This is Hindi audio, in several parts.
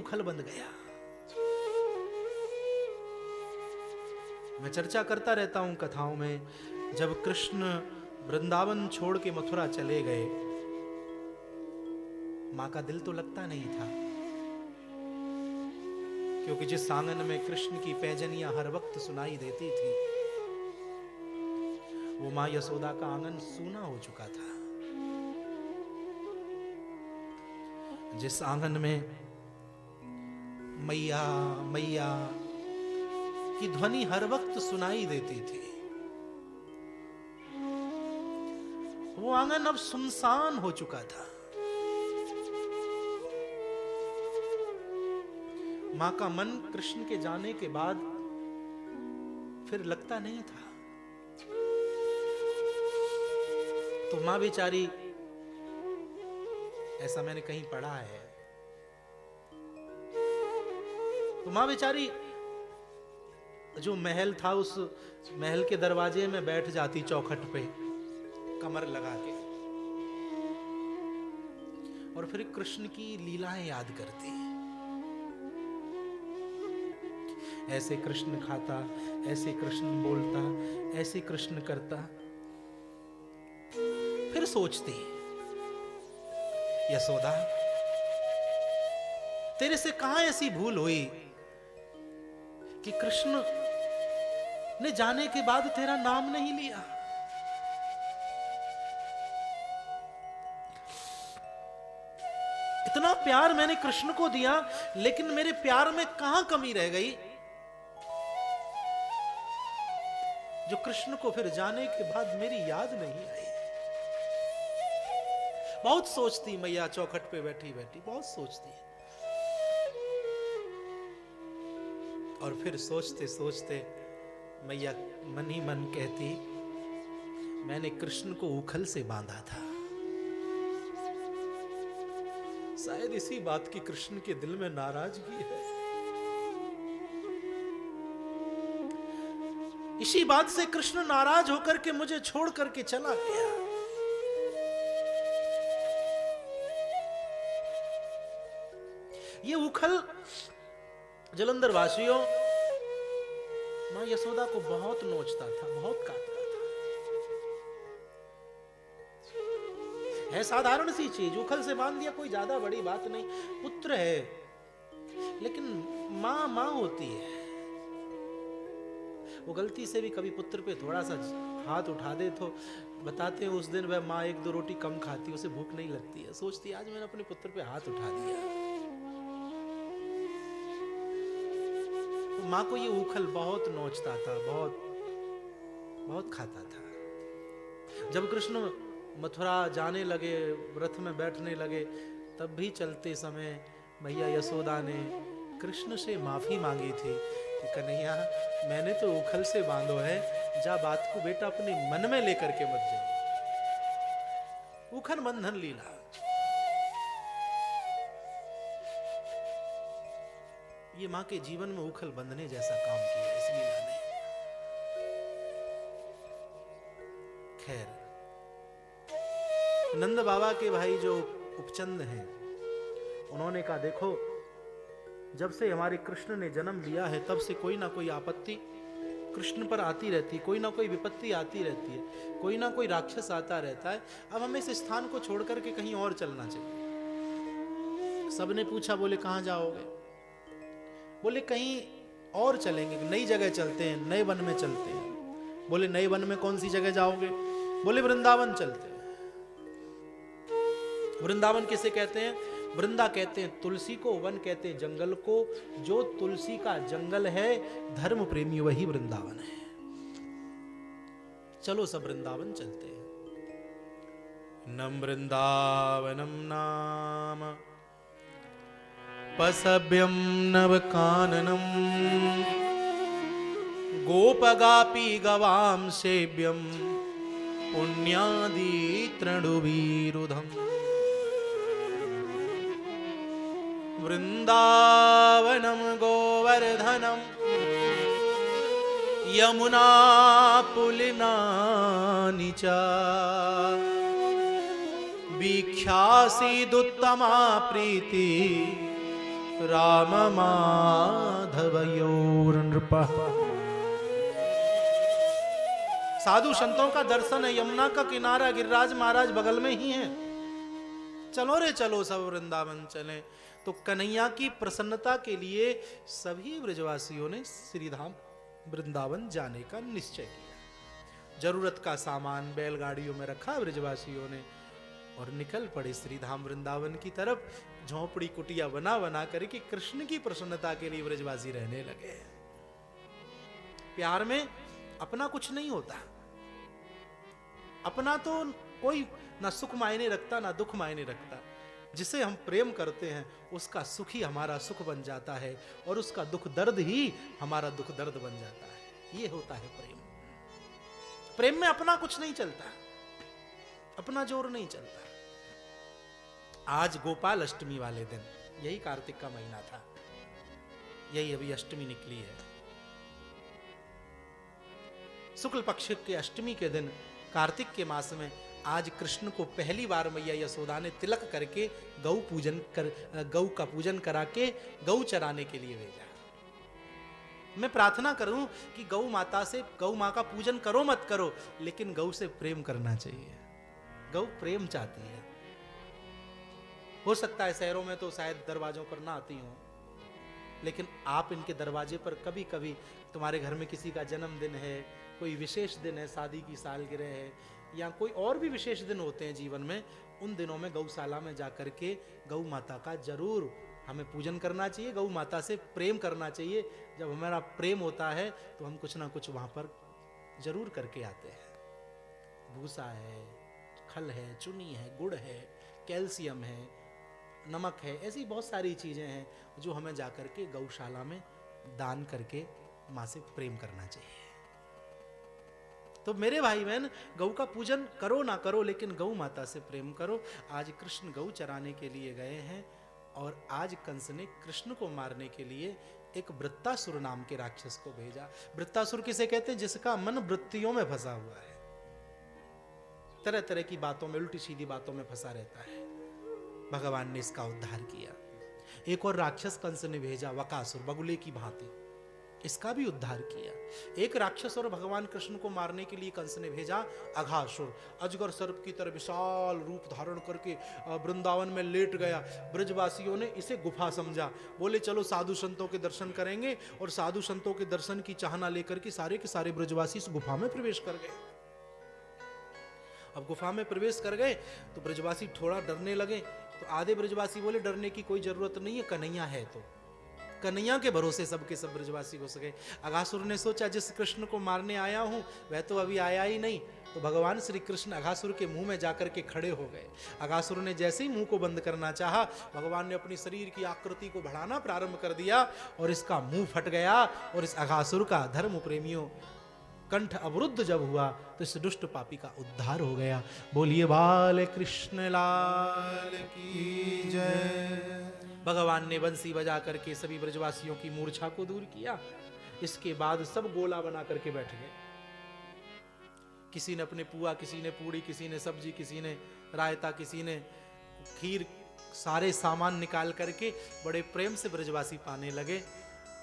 उखल बंध गया। मैं चर्चा करता रहता हूं कथाओं में, जब कृष्ण वृंदावन छोड़ के मथुरा चले गए, मां का दिल तो लगता नहीं था, क्योंकि जिस आंगन में कृष्ण की पैजनियां हर वक्त सुनाई देती थी, वो मां यशोदा का आंगन सूना हो चुका था। जिस आंगन में मैया मैया की ध्वनि हर वक्त सुनाई देती थी, वो आंगन अब सुनसान हो चुका था। मां का मन कृष्ण के जाने के बाद फिर लगता नहीं था। तो मां बेचारी, ऐसा मैंने कहीं पढ़ा है, तो मां बेचारी जो महल था, उस महल के दरवाजे में बैठ जाती चौखट पे कमर लगा के, और फिर कृष्ण की लीलाएं याद करती। ऐसे कृष्ण खाता, ऐसे कृष्ण बोलता, ऐसे कृष्ण करता। फिर सोचती, यशोदा तेरे से कहां ऐसी भूल हुई कि कृष्ण ने जाने के बाद तेरा नाम नहीं लिया। इतना प्यार मैंने कृष्ण को दिया, लेकिन मेरे प्यार में कहां कमी रह गई जो कृष्ण को फिर जाने के बाद मेरी याद नहीं आई। बहुत सोचती मैया, चौखट पे बैठी बैठी बहुत सोचती, और फिर सोचते सोचते मैया मन ही मन कहती, मैंने कृष्ण को उखल से बांधा था। शायद इसी बात की कृष्ण के दिल में नाराजगी है, इसी बात से कृष्ण नाराज होकर के मुझे छोड़ करके चला गया। ये उखल जलंधर वासियों मां यशोदा को बहुत नोचता था, बहुत काटता था। है साधारण सी चीज, उखल से बांध दिया, कोई ज्यादा बड़ी बात नहीं। पुत्र है, लेकिन मां मां होती है। वो गलती से भी कभी पुत्र पे थोड़ा सा हाथ उठा दे तो बताते हैं उस दिन वह मां एक दो रोटी कम खाती, उसे भूख नहीं लगती है। सोचती आज मैंने अपने पुत्र पे हाथ उठा दिया। मां को ये उखल बहुत नोचता था, बहुत बहुत खाता था। जब कृष्ण मथुरा जाने लगे, रथ में बैठने लगे, तब भी चलते समय मैया यशोदा ने कृष्ण से माफी मांगी थी कि कन्हैया मैंने तो उखल से बांधो है, जा बात को बेटा अपने मन में लेकर के मत जाओ। उखल बंधन लीला। ये मां के जीवन में उखल बंधने जैसा काम किया इस लीला ने। खैर, नंद बाबा के भाई जो उपचंद हैं, उन्होंने कहा देखो, जब से हमारे कृष्ण ने जन्म लिया है तब से कोई ना कोई आपत्ति कृष्ण पर आती रहती, कोई ना कोई विपत्ति आती रहती है, कोई ना कोई राक्षस आता रहता है। अब हमें इस स्थान को छोड़ करके कहीं और चलना चाहिए। सबने पूछा, बोले कहां जाओगे? बोले कहीं और चलेंगे, नई जगह चलते हैं, नए वन में चलते हैं। बोले नए वन में कौन सी जगह जाओगे? बोले वृंदावन चलते हैं। वृंदावन किसे कहते हैं? वृंदा कहते हैं तुलसी को, वन कहते हैं जंगल को। जो तुलसी का जंगल है, धर्म प्रेमी, वही वृंदावन है। चलो सब वृंदावन चलते हैं। नम वृंदावनम नाम पसभ्यम नवकाननम गोपगापी गवाम सेव्यम पुण्यादि तृणुवीरुधम। वृंदावनम गोवर्धनम यमुना पुलिनानि च वीक्षासीदुत्तमा प्रीति राम माधवयोर नृपः। साधु संतों का दर्शन है, यमुना का किनारा, गिरिराज महाराज बगल में ही है। चलो रे चलो सब वृंदावन चले। तो कन्हैया की प्रसन्नता के लिए सभी ब्रजवासियों ने श्रीधाम वृंदावन जाने का निश्चय किया। जरूरत का सामान बैलगाड़ियों में रखा ब्रजवासियों ने और निकल पड़े श्रीधाम वृंदावन की तरफ। झोंपड़ी कुटिया बना बना करके कृष्ण की प्रसन्नता के लिए ब्रजवासी रहने लगे। प्यार में अपना कुछ नहीं होता, अपना तो कोई ना सुख मायने रखता ना दुख मायने रखता। जिसे हम प्रेम करते हैं उसका सुख ही हमारा सुख बन जाता है और उसका दुख दर्द ही हमारा दुख दर्द बन जाता है। ये होता है प्रेम। प्रेम में अपना कुछ नहीं चलता, अपना जोर नहीं चलता। आज गोपाल अष्टमी वाले दिन, यही कार्तिक का महीना था, यही अभी अष्टमी निकली है। शुक्ल पक्ष के अष्टमी के दिन कार्तिक के मास में आज कृष्ण को पहली बार मैया यशोदा ने तिलक करके गौ का पूजन करा के गौ चराने के लिए भेजा। मैं प्रार्थना करूं कि गौ माता से, गौ मां का पूजन करो मत करो, लेकिन गौ से प्रेम करना चाहिए। गौ प्रेम चाहती है। हो सकता है शहरों में तो शायद दरवाजों पर ना आती हो, लेकिन आप इनके दरवाजे पर कभी कभी, तुम्हारे घर में किसी का जन्मदिन है, कोई विशेष दिन है, शादी की सालगिरह है, या कोई और भी विशेष दिन होते हैं जीवन में, उन दिनों में गौशाला में जाकर के गौ माता का जरूर हमें पूजन करना चाहिए। गौ माता से प्रेम करना चाहिए। जब हमारा प्रेम होता है तो हम कुछ ना कुछ वहां पर जरूर करके आते हैं। भूसा है, खल है, चुनी है, गुड़ है, कैल्शियम है, नमक है, ऐसी बहुत सारी चीजें हैं जो हमें जाकर के गौशाला में दान करके मां से प्रेम करना चाहिए। तो मेरे भाई बहन, गौ का पूजन करो ना करो, लेकिन गौ माता से प्रेम करो। आज कृष्ण गौ चराने के लिए गए हैं और आज कंस ने कृष्ण को मारने के लिए एक वृत्तासुर नाम के राक्षस को भेजा। वृत्तासुर किसे कहते हैं? जिसका मन वृत्तियों में फंसा हुआ है, तरह तरह की बातों में, उल्टी सीधी बातों में फंसा रहता है। भगवान ने इसका उद्धार किया। एक और राक्षस कंस ने भेजा, वकासुर, बगुले की भांति, इसका भी उद्धार किया। एक राक्षस और भगवान कृष्ण को मारने के लिए कंस ने भेजा अघासुर, अजगर सर्प की तरह विशाल रूप धारण करके वृंदावन में लेट गया। ब्रजवासियों ने इसे गुफा समझा, बोले चलो साधु संतों के दर्शन करेंगे, और साधु संतों के दर्शन की चाहना लेकर के सारे ब्रजवासी इस गुफा में प्रवेश कर गए। अब गुफा में प्रवेश कर गए तो ब्रजवासी थोड़ा डरने लगे। तो आधे ब्रजवासी बोले डरने की कोई जरूरत नहीं है, कन्हैया है। तो कन्हैया के भरोसे सबके सब ब्रजवासी घुस गए। अघासुर ने सोचा जिस कृष्ण को मारने आया हूं वह तो अभी आया ही नहीं। तो भगवान श्री कृष्ण अघासुर के मुंह में जाकर के खड़े हो गए। अघासुर ने जैसे ही मुंह को बंद करना चाहा, भगवान ने अपनी शरीर की आकृति को बढ़ाना प्रारंभ कर दिया और इसका मुंह फट गया। और इस अघासुर का, धर्म प्रेमियों, कंठ अवरुद्ध जब हुआ तो इस दुष्ट पापी का उद्धार हो गया। बोलिए बाल कृष्ण लाल की जय। भगवान ने बंसी बजा करके सभी ब्रजवासियों की मूर्छा को दूर किया। इसके बाद सब गोला बना करके बैठ गए। किसी ने अपने पुआ, किसी ने पूड़ी, किसी ने सब्जी, किसी ने रायता, किसी ने खीर, सारे सामान निकाल करके बड़े प्रेम से ब्रजवासी पाने लगे।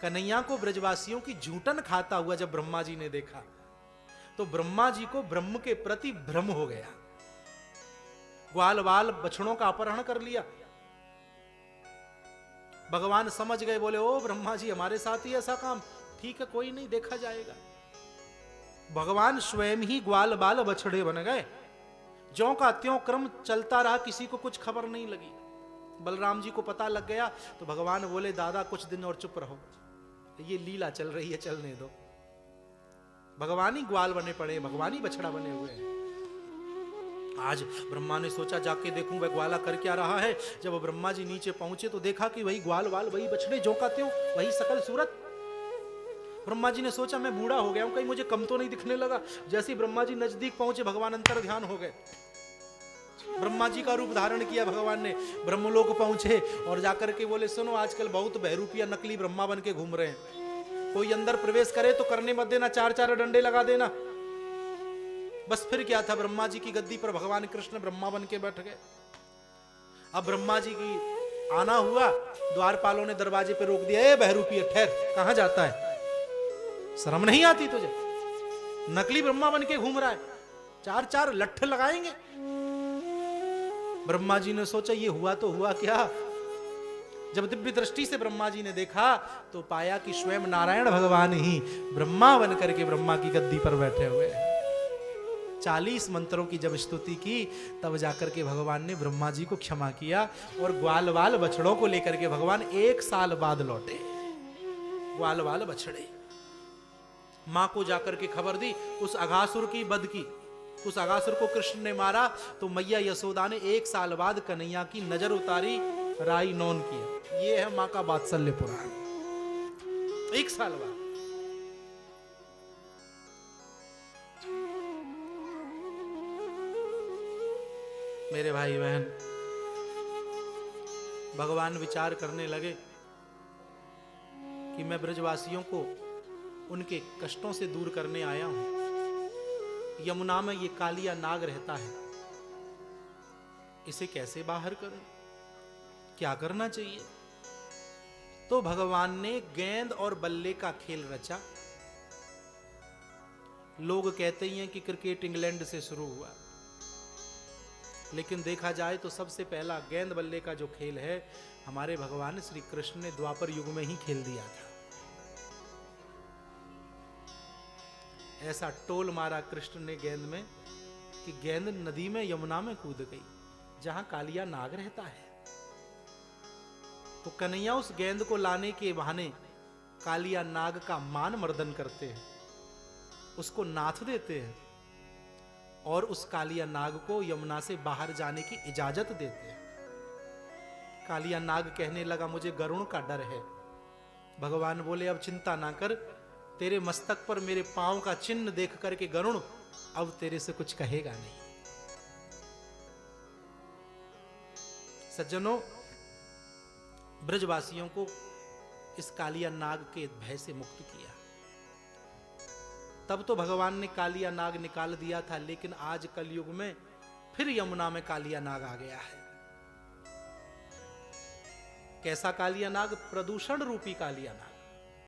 कन्हैया को ब्रजवासियों की झूठन खाता हुआ जब ब्रह्मा जी ने देखा तो ब्रह्मा जी को ब्रह्म के प्रति भ्रम हो गया। ग्वाल बाल बछड़ों का अपहरण कर लिया। भगवान समझ गए, बोले ओ ब्रह्मा जी हमारे साथ ही ऐसा काम, ठीक है कोई नहीं, देखा जाएगा। भगवान स्वयं ही ग्वाल बाल बछड़े बन गए। ज्यों का त्यों क्रम चलता रहा, किसी को कुछ खबर नहीं लगी। बलराम जी को पता लग गया तो भगवान बोले दादा कुछ दिन और चुप रहो, ये लीला चल रही है, चलने दो। भगवान ही ग्वाल बने पड़े, भगवान ही बछड़ा बने हुए हैं। आज ब्रह्मा ने सोचा जाके देखूं वह ग्वाला कर क्या रहा है। जब ब्रह्मा जी नीचे पहुंचे तो देखा कि वही ग्वाल वाल, वही बछड़े, जो का त्यों, वही सकल सूरत। ब्रह्मा जी ने सोचा मैं बूढ़ा हो गया हूं, कहीं मुझे कम तो नहीं दिखने लगा। जैसे ही ब्रह्मा जी नजदीक पहुंचे भगवान अंतर ध्यान हो गए। ब्रह्मा जी का रूप धारण किया भगवान ने, ब्रह्मलोक पहुंचे और जाकर के बोले सुनो आजकल बहुत बहरूपिया नकली ब्रह्मा बन के घूम रहे हैं, कोई अंदर प्रवेश करे तो करने मत देना, 4 डंडे लगा देना। बस फिर क्या था, ब्रह्मा जी की गद्दी पर भगवान कृष्ण ब्रह्मा बन के बैठ गए। अब ब्रह्मा जी की आना हुआ, द्वारपालों ने दरवाजे पे रोक दिया, ए बहरूपी ठहर, कहां जाता है, शर्म नहीं आती तुझे, नकली ब्रह्मा बन के घूम रहा है, चार चार लट्ठ लगाएंगे। ब्रह्मा जी ने सोचा ये हुआ तो हुआ क्या। जब दिव्य दृष्टि से ब्रह्मा जी ने देखा तो पाया कि स्वयं नारायण भगवान ही ब्रह्मा बन करके ब्रह्मा की गद्दी पर बैठे हुए हैं। 40 मंत्रों की जब स्तुति की तब जाकर के भगवान ने ब्रह्मा जी को क्षमा किया और ग्वाल वाल बछड़ों को लेकर के भगवान 1 साल बाद लौटे। ग्वाल वाल बछड़े, मां को जाकर के खबर दी उस अघासुर की बध की। उस अघासुर को कृष्ण ने मारा तो मैया यशोदा ने 1 साल बाद कन्हैया की नजर उतारी, राई नौन किया। ये है मां का वात्सल्य पुराण। 1 साल बाद मेरे भाई बहन, भगवान विचार करने लगे कि मैं ब्रजवासियों को उनके कष्टों से दूर करने आया हूं। यमुना में ये कालिया नाग रहता है, इसे कैसे बाहर करूं, क्या करना चाहिए। तो भगवान ने गेंद और बल्ले का खेल रचा। लोग कहते हैं कि क्रिकेट इंग्लैंड से शुरू हुआ, लेकिन देखा जाए तो सबसे पहला गेंद बल्ले का जो खेल है हमारे भगवान श्री कृष्ण ने द्वापर युग में ही खेल दिया था। ऐसा टोल मारा कृष्ण ने गेंद में कि गेंद नदी में यमुना में कूद गई जहां कालिया नाग रहता है। तो कन्हैया उस गेंद को लाने के बहाने कालिया नाग का मान मर्दन करते हैं, उसको नाथ देते हैं और उस कालिया नाग को यमुना से बाहर जाने की इजाजत देते हैं। कालिया नाग कहने लगा मुझे गरुण का डर है। भगवान बोले अब चिंता ना कर, तेरे मस्तक पर मेरे पांव का चिन्ह देख करके गरुण अब तेरे से कुछ कहेगा नहीं। सज्जनों, ब्रजवासियों को इस कालिया नाग के भय से मुक्त किया। तब तो भगवान ने कालिया नाग निकाल दिया था, लेकिन आज कलयुग में फिर यमुना में कालिया नाग आ गया है। कैसा कालिया नाग? प्रदूषण रूपी कालिया नाग।